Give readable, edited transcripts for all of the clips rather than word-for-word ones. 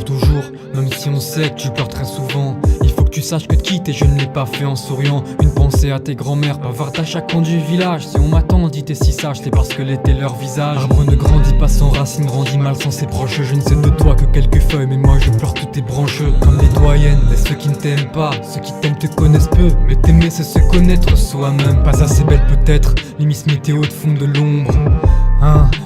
pour toujours, même si on sait que tu pleures très souvent. Il faut que tu saches que te quitter je ne l'ai pas fait en souriant. Une pensée à tes grands-mères, bavardes à chaque coin du village. Si on m'attend, dit t'es si sage, c'est parce que l'était leur visage. Arbre ne grandit pas sans racines, grandit mal sans ses proches. Je ne sais de toi que quelques feuilles, mais moi je pleure toutes tes branches. Comme des doyennes, laisse ceux qui ne t'aiment pas. Ceux qui t'aiment te connaissent peu, mais t'aimer c'est se connaître soi-même. Pas assez belle peut-être, les Miss Météo de fond de l'ombre.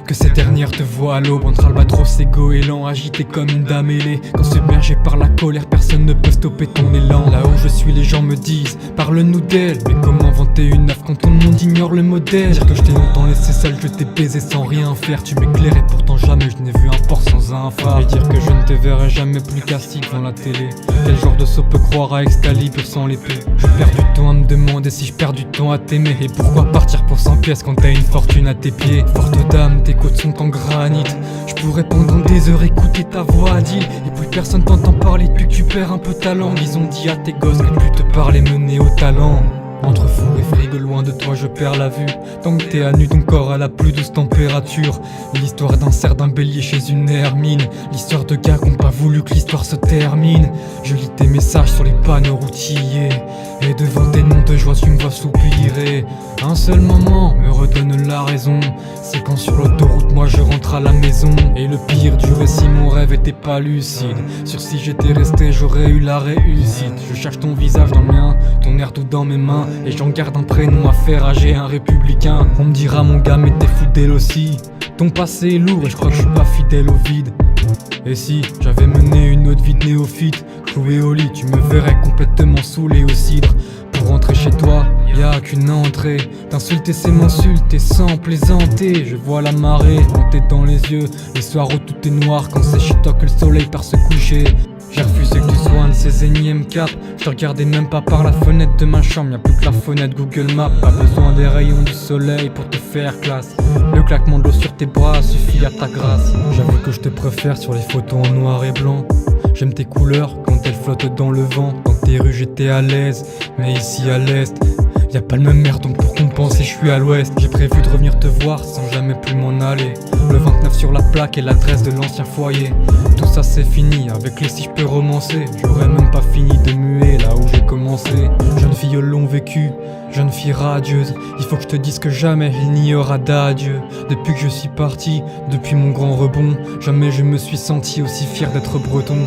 Que cette dernière te voit à l'aube entre albatros et goéland, agité comme une dame ailée. Quand submergé par la colère, personne ne peut stopper ton élan. Là où je suis, les gens me disent, parle-nous d'elle. Mais comment inventer une œuvre quand tout le monde ignore le modèle? Dire que je t'ai longtemps laissé seul, je t'ai baisé sans rien faire. Tu m'éclairais pourtant jamais, je n'ai vu un port sans un phare. Et dire que je ne te verrai jamais plus qu'assis devant la télé. Quel genre de sot peut croire à Excalibur sans l'épée? Je perds du temps à me demander si je perds du temps à t'aimer. Et pourquoi partir pour 100 pièces quand t'as une fortune à tes pieds? Forte dame, tes côtes sont en granit. Je pourrais pendant des heures écouter ta voix dire. Et plus personne t'entend parler depuis que tu perds un peu ta langue. Ils ont dit à tes gosses que plus te parler menait au talent. Entre four et frigo, loin de toi je perds la vue. Tant que t'es à nu, ton corps à la plus douce température. L'histoire d'un cerf, d'un bélier chez une hermine. L'histoire de gars qui ont pas voulu que l'histoire se termine. Je lis tes messages sur les panneaux routiers. Et devant tes noms de joie tu me vois soupirer. Un seul moment me redonne la raison, c'est quand sur l'autoroute moi je rentre à la maison. Et le pire du récit, mon rêve était pas lucide. Sur si j'étais resté j'aurais eu la réussite. Je cherche ton visage dans le mien, ton air doux dans mes mains. Et j'en garde un prénom à faire âgé, un républicain. On me dira mon gars mais t'es fidèle aussi. Ton passé est lourd et je crois que je suis pas fidèle au vide. Et si j'avais mené une autre vie de néophyte, cloué au lit, tu me verrais complètement saoulé au cidre. Pour rentrer chez toi, y'a qu'une entrée. T'insulter c'est m'insulter sans plaisanter. Je vois la marée monter dans les yeux, les soirs où tout est noir, quand c'est chez toi que le soleil part se coucher. J'ai refusé que tu sois un de ces énièmes caps. Je te regardais même pas par la fenêtre de ma chambre. Y'a plus que la fenêtre Google Maps. Pas besoin des rayons du soleil pour te faire classe. Le claquement de l'eau sur tes bras suffit à ta grâce. J'avoue que je te préfère sur les photos en noir et blanc. J'aime tes couleurs quand elles flottent dans le vent. Dans tes rues j'étais à l'aise, mais ici à l'est y'a pas le même air, donc pour compenser je suis à l'ouest. J'ai prévu de revenir te voir sans jamais plus m'en aller. Le 29 sur la plaque et l'adresse de l'ancien foyer. Tout ça c'est fini, avec les si je peux romancer. J'aurais même pas fini de muer là où j'ai commencé. Jeune fille au long vécu, jeune fille radieuse. Il faut que je te dise que jamais il n'y aura d'adieu. Depuis que je suis parti, depuis mon grand rebond, jamais je me suis senti aussi fier d'être breton.